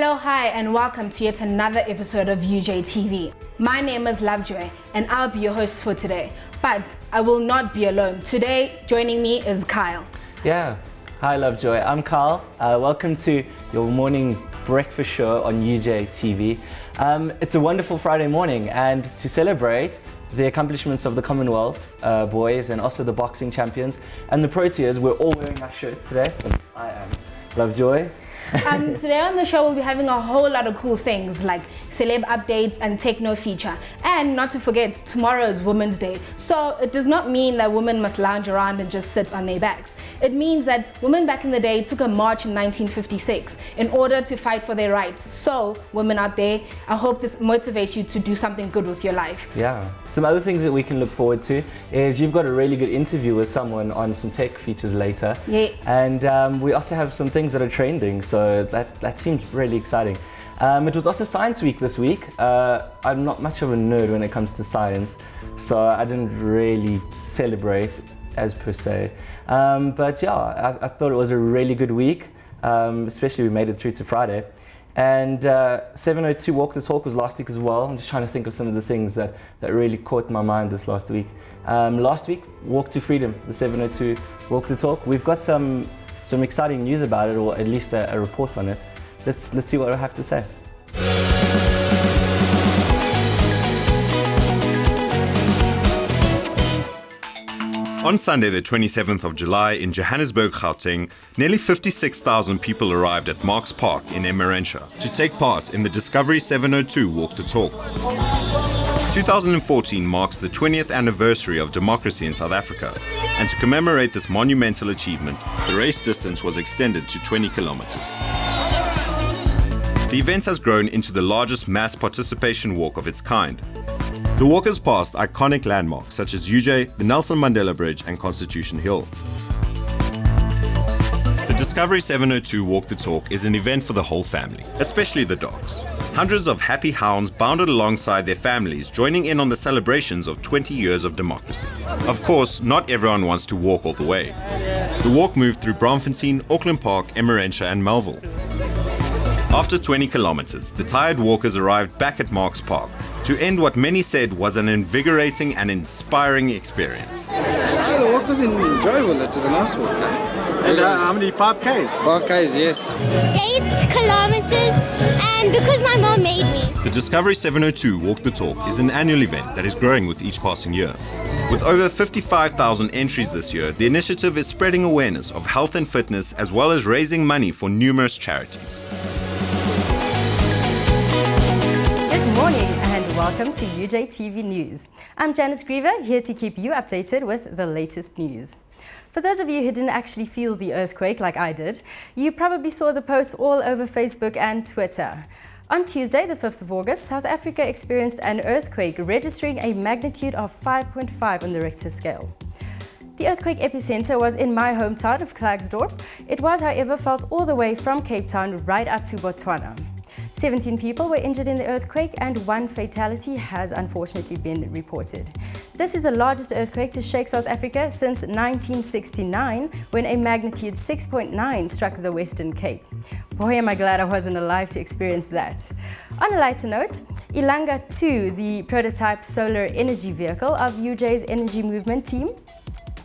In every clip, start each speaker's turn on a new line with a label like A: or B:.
A: Hello, hi, and welcome to yet another episode of UJtv. My name is Lovejoy, and I'll be your host for today. But I will not be alone. Today, joining me is Kyle.
B: Yeah, hi Lovejoy, I'm Kyle. Welcome to your morning breakfast show on UJtv. It's a wonderful Friday morning, and to celebrate the accomplishments of the Commonwealth boys and also the boxing champions and the Proteas, we're all wearing our shirts today. I am Lovejoy.
A: Today on the show, we'll be having a whole lot of cool things like celeb updates and techno feature. And not to forget, tomorrow is Women's Day. So it does not mean that women must lounge around and just sit on their backs. It means that women back in the day took a march in 1956 in order to fight for their rights. So women out there, I hope this motivates you to do something good with your life.
B: Yeah. Some other things that we can look forward to is you've got a really good interview with someone on some tech features later.
A: Yes.
B: And we also have some things that are trending. So that seems really exciting. It was also Science Week this week. I'm not much of a nerd when it comes to science, so I didn't really celebrate as per se. But yeah, I thought it was a really good week, especially we made it through to Friday. And 702 Walk the Talk was last week as well. I'm just trying to think of some of the things that really caught my mind this last week. Last week, Walk to Freedom, the 702 Walk the Talk. We've got some exciting news about it, or at least a report on it. Let's see what I have to say.
C: On Sunday, the 27th of July in Johannesburg, Gauteng, nearly 56,000 people arrived at Marks Park in Emmarentia to take part in the Discovery 702 Walk the Talk. 2014 marks the 20th anniversary of democracy in South Africa, and to commemorate this monumental achievement, the race distance was extended to 20 kilometers. The event has grown into the largest mass participation walk of its kind. The walk has passed iconic landmarks such as UJ, the Nelson Mandela Bridge and Constitution Hill. The Discovery 702 Walk the Talk is an event for the whole family, especially the dogs. Hundreds of happy hounds bounded alongside their families, joining in on the celebrations of 20 years of democracy. Of course, not everyone wants to walk all the way. The walk moved through Braamfontein, Auckland Park, Emmarentia and Melville. After 20 kilometers, the tired walkers arrived back at Marks Park to end what many said was an invigorating and inspiring experience.
D: Yeah, the walk was enjoyable. It was a nice walk.
E: And how many? 5K?
D: 5Ks, yes.
F: 8 kilometers, and because my mom made me.
C: The Discovery 702 Walk the Talk is an annual event that is growing with each passing year. With over 55,000 entries this year, the initiative is spreading awareness of health and fitness as well as raising money for numerous charities.
G: Good morning and welcome to UJtv News. I'm Janice Griever, here to keep you updated with the latest news. For those of you who didn't actually feel the earthquake like I did, you probably saw the posts all over Facebook and Twitter. On Tuesday, the 5th of August, South Africa experienced an earthquake registering a magnitude of 5.5 on the Richter scale. The earthquake epicenter was in my hometown of Klerksdorp. It was, however, felt all the way from Cape Town right up to Botswana. 17 people were injured in the earthquake and 1 fatality has unfortunately been reported. This is the largest earthquake to shake South Africa since 1969, when a magnitude 6.9 struck the Western Cape. Boy, am I glad I wasn't alive to experience that. On a lighter note, Ilanga 2, the prototype solar energy vehicle of UJ's energy movement team,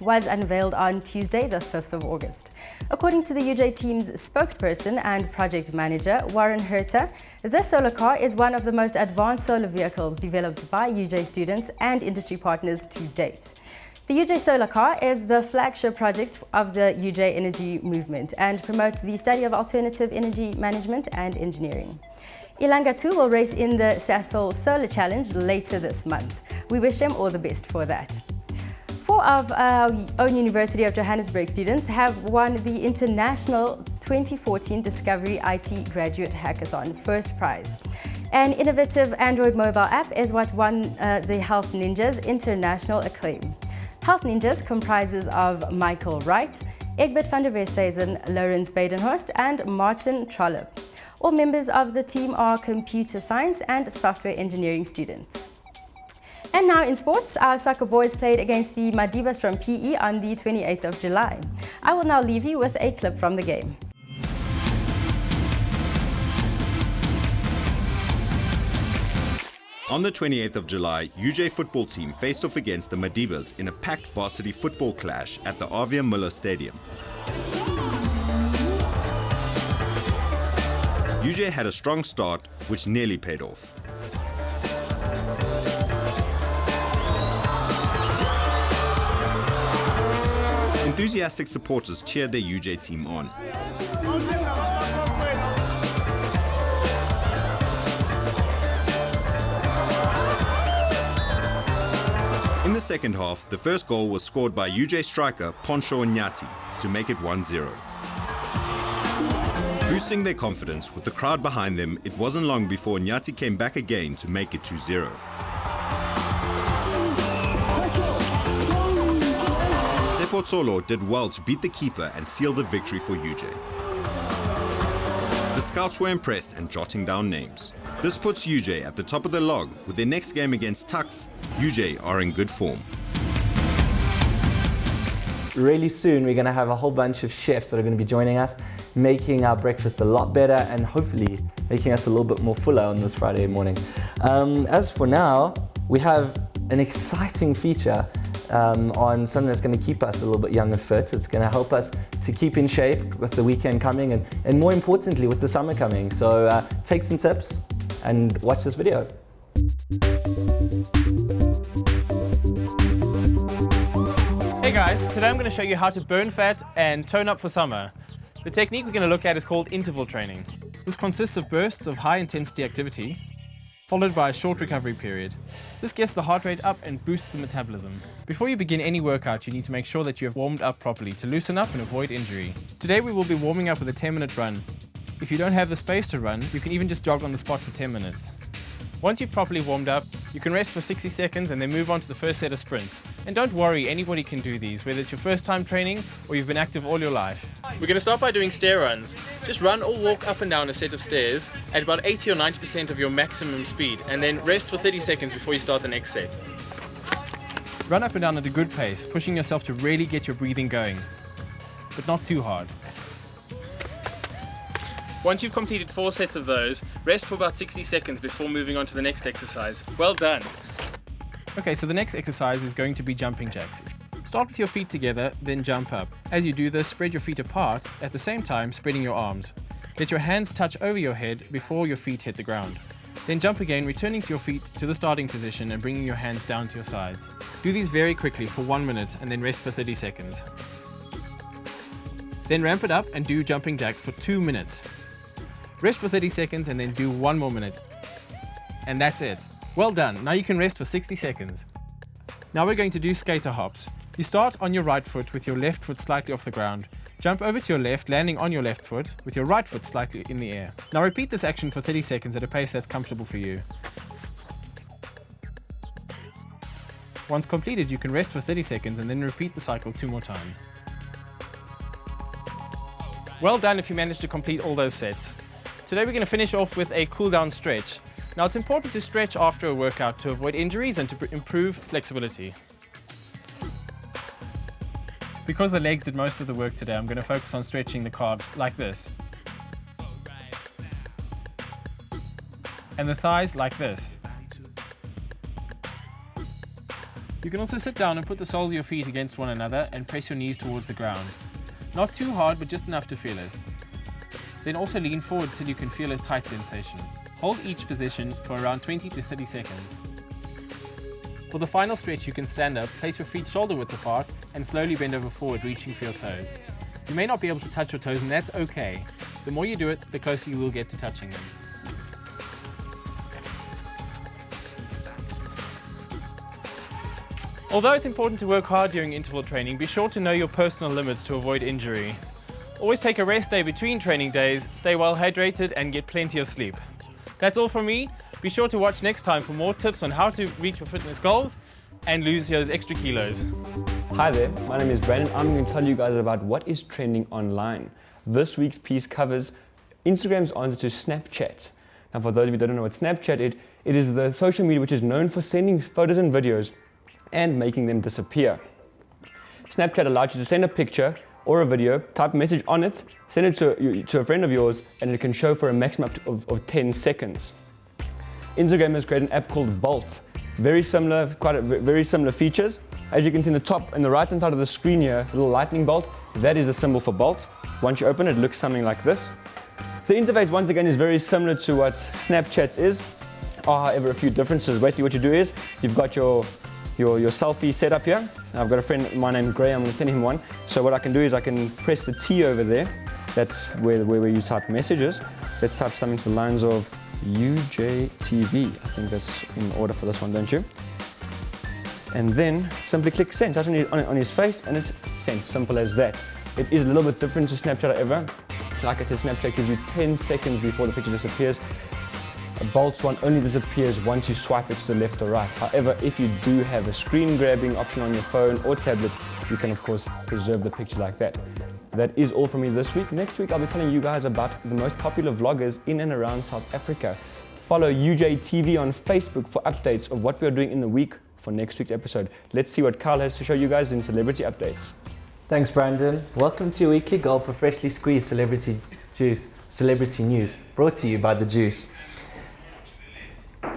G: was unveiled on Tuesday, the 5th of August. According to the UJ team's spokesperson and project manager, Warren Herter, this solar car is one of the most advanced solar vehicles developed by UJ students and industry partners to date. The UJ Solar Car is the flagship project of the UJ Energy Movement and promotes the study of alternative energy management and engineering. Ilanga 2 will race in the Sasol Solar Challenge later this month. We wish him all the best for that. 4 of our own University of Johannesburg students have won the International 2014 Discovery IT Graduate Hackathon First Prize. An innovative Android mobile app is what won the Health Ninjas international acclaim. Health Ninjas comprises of Michael Wright, Egbert van der Westhuizen, Lawrence Badenhorst and Martin Trollop. All members of the team are computer science and software engineering students. And now in sports, our soccer boys played against the Madibas from PE on the 28th of July. I will now leave you with a clip from the game.
C: On the 28th of July, UJ football team faced off against the Madibas in a packed varsity football clash at the Avia Miller Stadium. UJ had a strong start, which nearly paid off. Enthusiastic supporters cheered their UJ team on. In the second half, the first goal was scored by UJ striker Poncho Nyati to make it 1-0. Boosting their confidence with the crowd behind them, it wasn't long before Nyati came back again to make it 2-0. Tsepotsolo did well to beat the keeper and seal the victory for UJ. The scouts were impressed and jotting down names. This puts UJ at the top of the log. With their next game against Tuks, UJ are in good form.
B: Really soon we're going to have a whole bunch of chefs that are going to be joining us, making our breakfast a lot better and hopefully making us a little bit more fuller on this Friday morning. As for now, we have an exciting feature on something that's going to keep us a little bit young and fit. It's going to help us to keep in shape with the weekend coming and more importantly with the summer coming. So take some tips and watch this video.
H: Hey guys, today I'm going to show you how to burn fat and tone up for summer. The technique we're going to look at is called interval training. This consists of bursts of high intensity activity, followed by a short recovery period. This gets the heart rate up and boosts the metabolism. Before you begin any workout, you need to make sure that you have warmed up properly to loosen up and avoid injury. Today we will be warming up with a 10-minute run. If you don't have the space to run, you can even just jog on the spot for 10 minutes. Once you've properly warmed up, you can rest for 60 seconds and then move on to the first set of sprints. And don't worry, anybody can do these, whether it's your first time training or you've been active all your life. We're going to start by doing stair runs. Just run or walk up and down a set of stairs at about 80 or 90% of your maximum speed, and then rest for 30 seconds before you start the next set. Run up and down at a good pace, pushing yourself to really get your breathing going, but not too hard. Once you've completed 4 sets of those, rest for about 60 seconds before moving on to the next exercise. Well done! Okay, so the next exercise is going to be jumping jacks. Start with your feet together, then jump up. As you do this, spread your feet apart, at the same time spreading your arms. Let your hands touch over your head before your feet hit the ground. Then jump again, returning to your feet to the starting position and bringing your hands down to your sides. Do these very quickly for 1 minute and then rest for 30 seconds. Then ramp it up and do jumping jacks for 2 minutes. Rest for 30 seconds and then do 1 more minute. And that's it. Well done. Now you can rest for 60 seconds. Now we're going to do skater hops. You start on your right foot with your left foot slightly off the ground. Jump over to your left, landing on your left foot with your right foot slightly in the air. Now repeat this action for 30 seconds at a pace that's comfortable for you. Once completed, you can rest for 30 seconds and then repeat the cycle 2 more times. Well done if you managed to complete all those sets. Today we're going to finish off with a cool down stretch. Now it's important to stretch after a workout to avoid injuries and to improve flexibility. Because the legs did most of the work today, I'm going to focus on stretching the calves like this. And the thighs like this. You can also sit down and put the soles of your feet against one another and press your knees towards the ground. Not too hard, but just enough to feel it. Then also lean forward till you can feel a tight sensation. Hold each position for around 20 to 30 seconds. For the final stretch, you can stand up, place your feet shoulder width apart, and slowly bend over forward, reaching for your toes. You may not be able to touch your toes, and that's okay. The more you do it, the closer you will get to touching them. Although it's important to work hard during interval training, be sure to know your personal limits to avoid injury. Always take a rest day between training days, stay well hydrated and get plenty of sleep. That's all from me. Be sure to watch next time for more tips on how to reach your fitness goals and lose those extra kilos.
I: Hi there, my name is Brandon. I'm going to tell you guys about what is trending online. This week's piece covers Instagram's answer to Snapchat. Now for those of you who don't know what Snapchat is, it is the social media which is known for sending photos and videos and making them disappear. Snapchat allows you to send a picture or a video, type a message on it, send it to a friend of yours, and it can show for a maximum of 10 seconds. Instagram has created an app called Bolt. Very similar, very similar features. As you can see in the top and the right hand side of the screen here, a little lightning bolt, that is a symbol for Bolt. Once you open it, it looks something like this. The interface once again is very similar to what Snapchat is. However, a few differences. Basically what you do is, you've got your selfie setup here. I've got a friend of mine named Gray, I'm going to send him one. So what I can do is I can press the T over there. That's where you type messages. Let's type something to the lines of UJtv. I think that's in order for this one, don't you? And then simply click send. Touch on his face and it's sent. Simple as that. It is a little bit different to Snapchat, however. Like I said, Snapchat gives you 10 seconds before the picture disappears. A Bolt's one only disappears once you swipe it to the left or right. However, if you do have a screen grabbing option on your phone or tablet, you can of course preserve the picture like that. That is all from me this week. Next week I'll be telling you guys about the most popular vloggers in and around South Africa. Follow UJtv on Facebook for updates of what we are doing in the week for next week's episode. Let's see what Carl has to show you guys in celebrity updates.
B: Thanks, Brandon. Welcome to your weekly gulp of freshly squeezed celebrity news, brought to you by The Juice.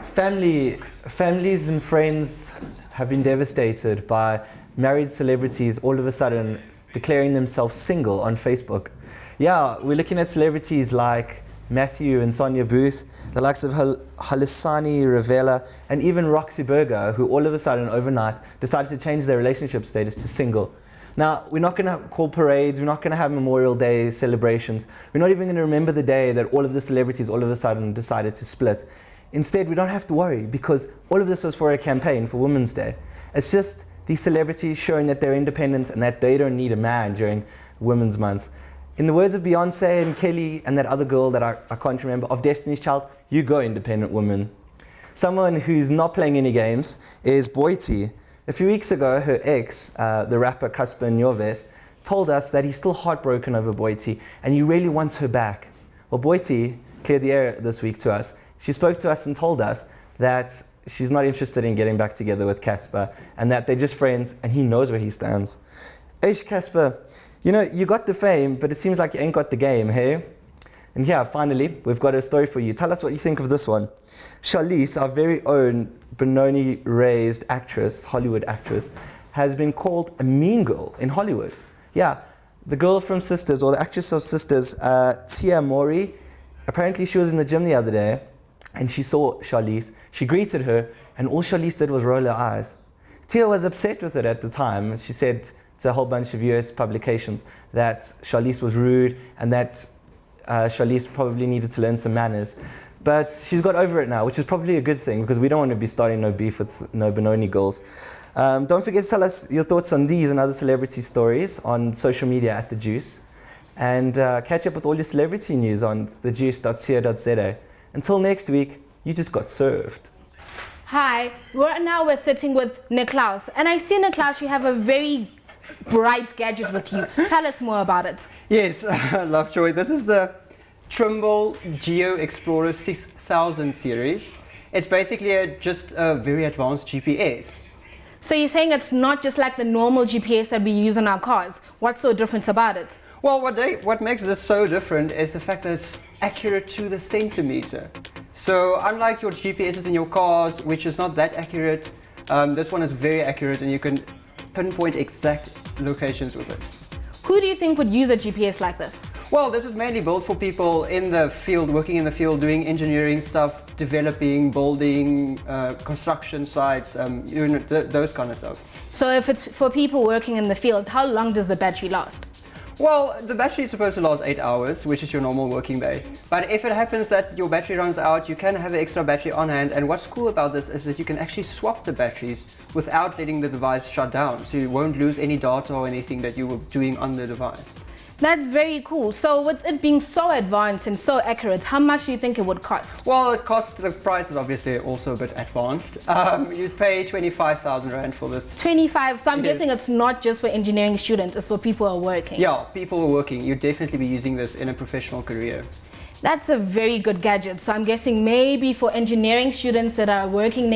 B: Families and friends have been devastated by married celebrities all of a sudden declaring themselves single on Facebook. Yeah, we're looking at celebrities like Matthew and Sonia Booth, the likes of Halisani Ravella, and even Roxy Burger, who all of a sudden overnight decided to change their relationship status to single. Now, we're not going to call parades, we're not going to have Memorial Day celebrations, we're not even going to remember the day that all of the celebrities all of a sudden decided to split. Instead, we don't have to worry because all of this was for a campaign for Women's Day. It's just these celebrities showing that they're independent and that they don't need a man during Women's Month. In the words of Beyonce and Kelly and that other girl that I can't remember, of Destiny's Child, you go independent woman. Someone who's not playing any games is Boity. A few weeks ago, her ex, the rapper Casper Nyovest, told us that he's still heartbroken over Boity and he really wants her back. Well, Boity cleared the air this week to us. She spoke to us and told us that she's not interested in getting back together with Casper and that they're just friends and he knows where he stands. Eish, Casper, you know, you got the fame, but it seems like you ain't got the game, hey? And yeah, finally, we've got a story for you. Tell us what you think of this one. Charlize, our very own Benoni-raised actress, Hollywood actress, has been called a mean girl in Hollywood. Yeah, the girl from Sisters, or the actress of Sisters, Tia Mowry, apparently she was in the gym the other day and she saw Charlize. She greeted her and all Charlize did was roll her eyes. Tia was upset with it at the time. She said to a whole bunch of US publications that Charlize was rude and that Charlize probably needed to learn some manners. But she's got over it now, which is probably a good thing because we don't want to be starting no beef with no Benoni girls. Don't forget to tell us your thoughts on these and other celebrity stories on social media at The Juice. And catch up with all your celebrity news on thejuice.co.za. Until next week, you just got served.
A: Hi, right now we're sitting with Niklaus, and I see, Niklaus, you have a very bright gadget with you. Tell us more about it.
J: Yes, Lovejoy, this is the Trimble Geo Explorer 6000 series. It's basically just a very advanced GPS.
A: So you're saying it's not just like the normal GPS that we use in our cars. What's so different about it?
J: Well, what makes this so different is the fact that it's accurate to the centimeter. So unlike your GPSs in your cars, which is not that accurate, this one is very accurate and you can pinpoint exact locations with it.
A: Who do you think would use a GPS like this?
J: Well, this is mainly built for people in the field, working in the field, doing engineering stuff, developing, building, construction sites, those kind of stuff.
A: So if it's for people working in the field, how long does the battery last?
J: Well, the battery is supposed to last 8 hours, which is your normal working day. But if it happens that your battery runs out, you can have an extra battery on hand. And what's cool about this is that you can actually swap the batteries without letting the device shut down. So you won't lose any data or anything that you were doing on the device.
A: That's very cool. So with it being so advanced and so accurate, how much do you think it would cost?
J: Well, the price is obviously also a bit advanced. You'd pay 25,000 Rand for this.
A: 25, so I'm guessing it's not just for engineering students, it's for people who are working.
J: Yeah, people who are working. You'd definitely be using this in a professional career.
A: That's a very good gadget. So I'm guessing maybe for engineering students that are working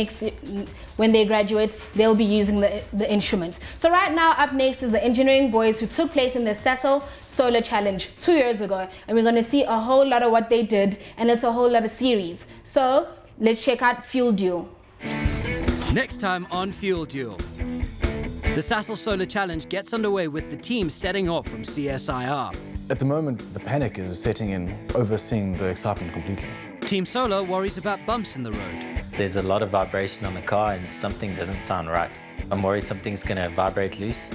A: when they graduate, they'll be using the instrument. So right now, up next is the engineering boys who took place in the Cecil Solar Challenge 2 years ago. And we're going to see a whole lot of what they did, and it's a whole lot of series. So let's check out Fuel Duel.
K: Next time on Fuel Duel. The Sasol Solar Challenge gets underway with the team setting off from CSIR.
L: At the moment, the panic is setting in, overseeing the excitement completely.
K: Team Solar worries about bumps in the road.
M: There's a lot of vibration on the car and something doesn't sound right. I'm worried something's going to vibrate loose.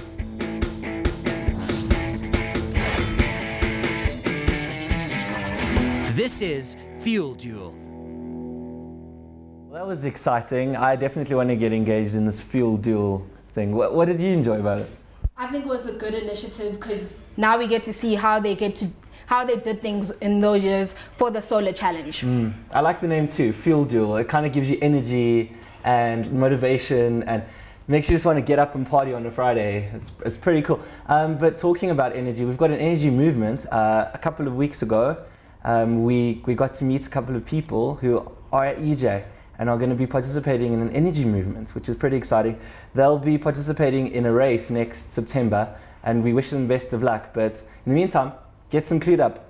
K: This is Fuel Duel.
B: Well, that was exciting. I definitely want to get engaged in this Fuel Duel thing. What did you enjoy about it?
A: I think it was a good initiative because now we get to see how they did things in those years for the Solar Challenge.
B: I like the name too, Fuel Duel. It kind of gives you energy and motivation and makes you just want to get up and party on a Friday. It's pretty cool. But talking about energy, we've got an energy movement. A couple of weeks ago, we got to meet a couple of people who are at UJ and are going to be participating in an energy movement, which is pretty exciting. They'll be participating in a race next September, and we wish them best of luck. But in the meantime, get some clued up.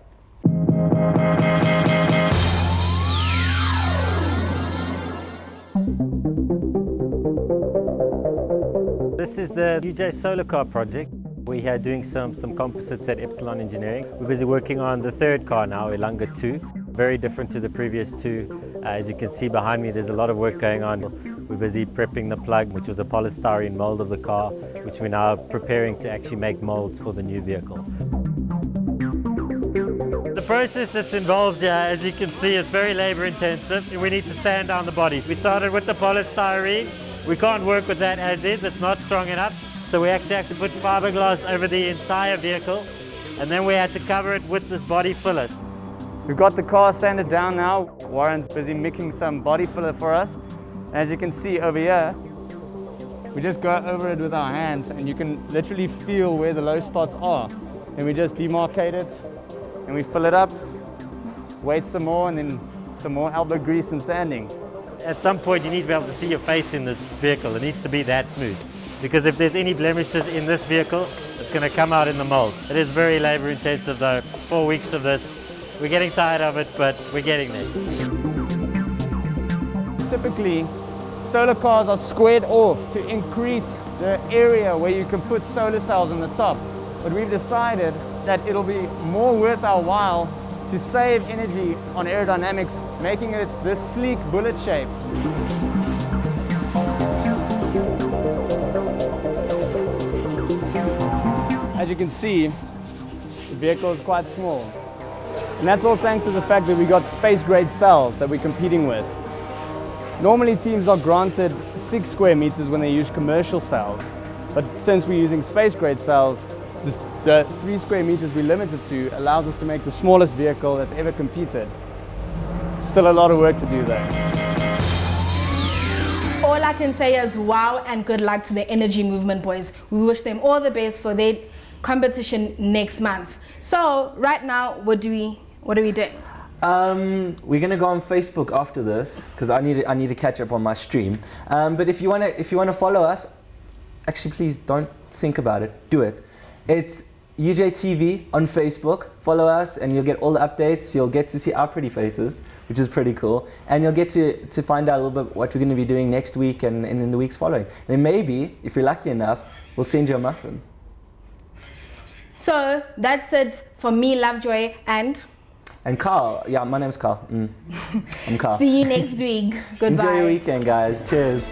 N: This is the UJ Solar Car project. We are doing some composites at Epsilon Engineering. We're busy working on the third car now, Elanga 2. Very different to the previous two. As you can see behind me, there's a lot of work going on. We're busy prepping the plug, which was a polystyrene mold of the car, which we're now preparing to actually make molds for the new vehicle. The process that's involved here, as you can see, is very labor intensive. We need to sand down the bodies. We started with the polystyrene. We can't work with that as is, it's not strong enough. So we actually have to put fiberglass over the entire vehicle, and then we had to cover it with this body filler.
E: We've got the car sanded down now. Warren's busy mixing some body filler for us. As you can see over here, we just go over it with our hands and you can literally feel where the low spots are. And we just demarcate it and we fill it up, wait some more, and then some more elbow grease and sanding.
N: At some point you need to be able to see your face in this vehicle. It needs to be that smooth. Because if there's any blemishes in this vehicle, it's going to come out in the mold. It is very labor intensive though, 4 weeks of this. We're getting tired of it, but we're getting there.
E: Typically, solar cars are squared off to increase the area where you can put solar cells on the top. But we've decided that it'll be more worth our while to save energy on aerodynamics, making it this sleek bullet shape. As you can see, the vehicle is quite small. And that's all thanks to the fact that we got space-grade cells that we're competing with. Normally teams are granted 6 square meters when they use commercial cells, but since we're using space-grade cells, the 3 square meters we're limited to allows us to make the smallest vehicle that's ever competed. Still a lot of work to do though.
A: All I can say is wow and good luck to the energy movement boys. We wish them all the best for their competition next month. So right now, what are we doing?
B: We're gonna go on Facebook after this because I need to catch up on my stream. But if you wanna follow us, actually please don't think about it. Do it. It's UJtv on Facebook. Follow us and you'll get all the updates. You'll get to see our pretty faces, which is pretty cool. And you'll get to find out a little bit what we're gonna be doing next week and in the weeks following. Then maybe, if you're lucky enough, we'll send you a muffin.
A: So that's it for me, Lovejoy, and
B: Carl. Yeah, my name's Carl. I'm Carl.
A: See you next week. Goodbye.
B: Enjoy your weekend, guys. Cheers.